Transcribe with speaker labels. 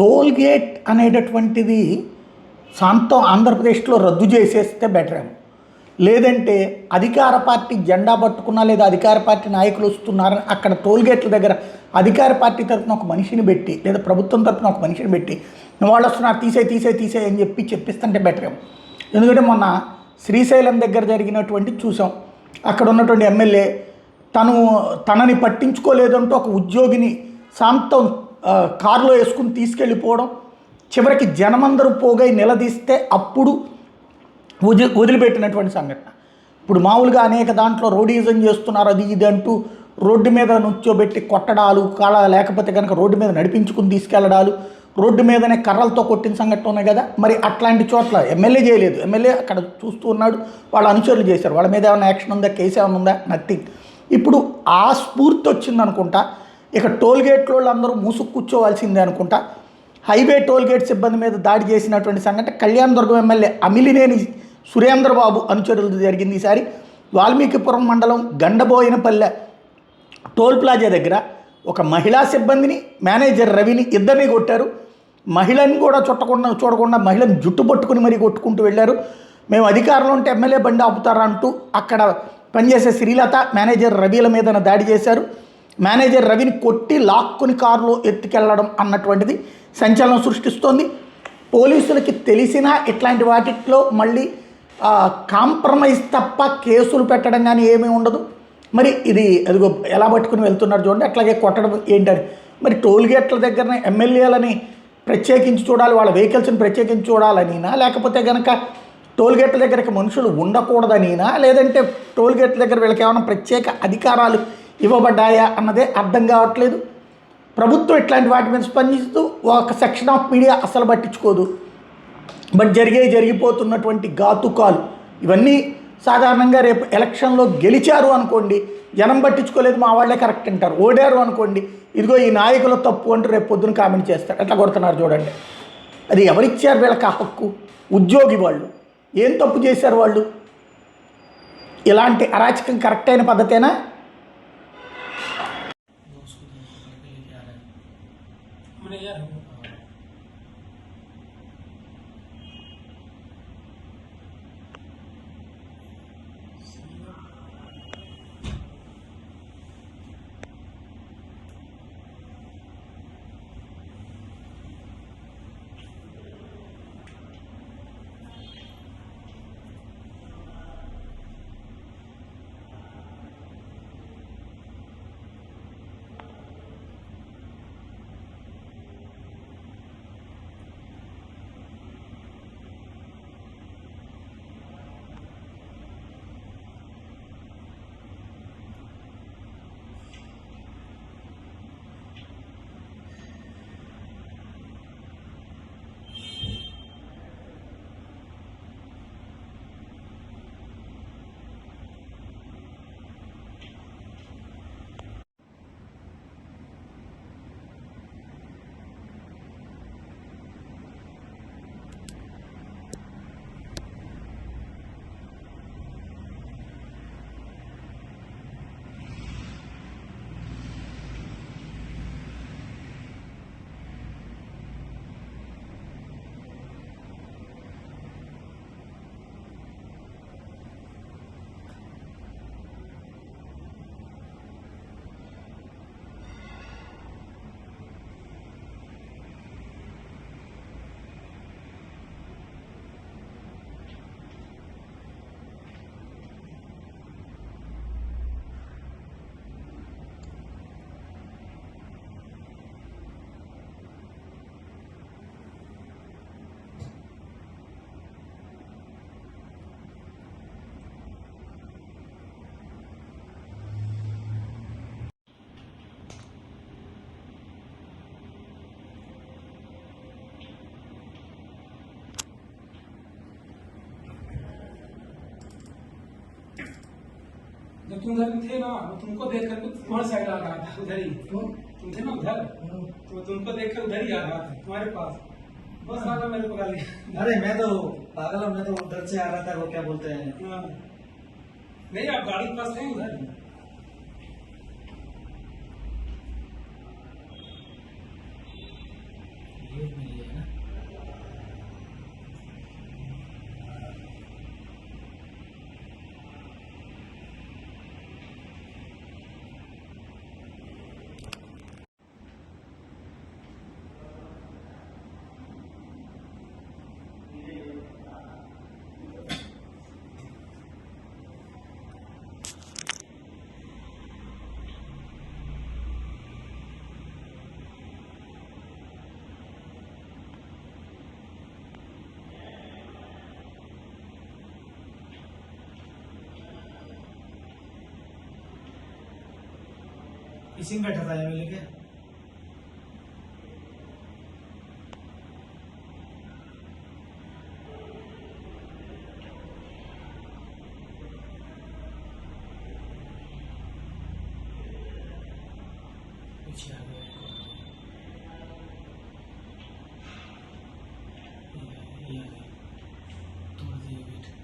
Speaker 1: Toll gate అనేటటువంటిది శాంతం ఆంధ్రప్రదేశ్లో రద్దు చేసేస్తే బెటర్ ఏమో. లేదంటే అధికార పార్టీ జెండా పట్టుకున్నా లేదా అధికార పార్టీ నాయకులు వస్తున్నారని అక్కడ టోల్ గేట్ల దగ్గర అధికార పార్టీ తరఫున ఒక మనిషిని పెట్టి లేదా ప్రభుత్వం తరఫున ఒక మనిషిని పెట్టి వాళ్ళు వస్తున్నారు తీసే అని చెప్పిస్తుంటే బెటర్ ఏమో. ఎందుకంటే మొన్న శ్రీశైలం దగ్గర జరిగినటువంటి చూసాం. అక్కడ ఉన్నటువంటి ఎమ్మెల్యే తనని పట్టించుకోలేదంటూ ఒక ఉద్యోగిని శాంతం కారులో వేసుకుని తీసుకెళ్ళిపోవడం, చివరికి జనమందరూ పోగై నిలదీస్తే అప్పుడు వదిలిపెట్టినటువంటి సంఘటన. ఇప్పుడు మామూలుగా అనేక దాంట్లో రోడీజం చేస్తున్నారు అది ఇది అంటూ రోడ్డు మీద నుంచోబెట్టి కొట్టడాలు లేకపోతే కనుక రోడ్డు మీద నడిపించుకుని తీసుకెళ్ళడాలు, రోడ్డు మీదనే కర్రలతో కొట్టిన సంఘటన ఉన్నాయి కదా. మరి అట్లాంటి చోట్ల ఎమ్మెల్యే చేయలేదు, ఎమ్మెల్యే అక్కడ చూస్తూ ఉన్నాడు, వాళ్ళ అనుచరులు చేశారు. వాళ్ళ మీద ఏమైనా యాక్షన్ ఉందా, కేసు ఏమైనా ఉందా, నథింగ్. ఇప్పుడు ఆ స్ఫూర్తి వచ్చిందనుకుంటా. ఇక టోల్ గేట్లో అందరూ మూసుకు కూర్చోవాల్సిందే అనుకుంటా. హైవే టోల్ గేట్ సిబ్బంది మీద దాడి చేసినటువంటి సంఘటన కళ్యాణదుర్గం ఎమ్మెల్యే అమిలినేని సురేంద్రబాబు అనుచరులతో జరిగింది. ఈసారి వాల్మీకిపురం మండలం గండబోయినపల్లె టోల్ ప్లాజా దగ్గర ఒక మహిళా సిబ్బందిని, మేనేజర్ రవిని ఇద్దరిని కొట్టారు. మహిళని కూడా చూడకుండా మహిళని జుట్టు పట్టుకుని మరీ కొట్టుకుంటూ వెళ్ళారు. మేము అధికారంలో ఉంటే ఎమ్మెల్యే బండి ఆపుతారా అంటూ అక్కడ పనిచేసే శ్రీలత, మేనేజర్ రవిల మీద దాడి చేశారు. మేనేజర్ రవిని కొట్టి లాక్కుని కారులో ఎత్తుకెళ్లడం అన్నటువంటిది సంచలనం సృష్టిస్తోంది. పోలీసులకి తెలిసినా ఇట్లాంటి వాటిలో మళ్ళీ కాంప్రమైజ్ తప్ప కేసులు పెట్టడం కానీ ఏమీ ఉండదు. మరి ఇది అదిగో ఎలా పట్టుకుని వెళ్తున్నారు చూడండి. అట్లాగే కొట్టడం ఏంటని. మరి టోల్ గేట్ల దగ్గరనే ఎమ్మెల్యేలని ప్రత్యేకించి చూడాలి, వాళ్ళ వెహికల్స్ని ప్రత్యేకించి చూడాలనినా, లేకపోతే కనుక టోల్ గేట్ల దగ్గరికి మనుషులు ఉండకూడదనినా, లేదంటే టోల్ గేట్ల దగ్గర వీళ్ళకి ఏమైనా ప్రత్యేక అధికారాలు ఇవ్వబడ్డాయా అన్నదే అర్థం కావట్లేదు. ప్రభుత్వం ఇట్లాంటి వాటి మీద స్పందిస్తూ ఒక సెక్షన్ ఆఫ్ మీడియా అసలు పట్టించుకోదు. బట్ జరిగిపోతున్నటువంటి ఘాతుకాలు ఇవన్నీ సాధారణంగా రేపు ఎలక్షన్లో గెలిచారు అనుకోండి, జనం పట్టించుకోలేదు మా వాళ్ళే కరెక్ట్ అంటారు. ఓడారు అనుకోండి, ఇదిగో ఈ నాయకుల తప్పు అంటూ రేపు పొద్దున కామెంట్ చేస్తారు. ఎట్లా కొడుతున్నారు చూడండి. అది ఎవరిచ్చారు వీళ్ళకి ఆ హక్కు? ఉద్యోగి వాళ్ళు ఏం తప్పు చేశారు వాళ్ళు? ఇలాంటి అరాచకం కరెక్ట్ అయిన పద్ధతేనా?
Speaker 2: जब तुम उधर थे ना, तुमको देख कर तुम्हारे साइड आ रहा था, उधर ही तुम थे ना उधर, तो तुमको देख कर उधर ही आ रहा था तुम्हारे पास, बस आगे मेरे पकड़ लिया।
Speaker 3: अरे मैं तो पागल हूँ, मैं तो उधर से आ रहा था, वो क्या बोलते हैं।
Speaker 2: नहीं आप गाड़ी के पास थे उधर।
Speaker 3: इसी में बैठा था एमएलए के। पीछे आ गया ये आ गया, तोड़ दिया गेट।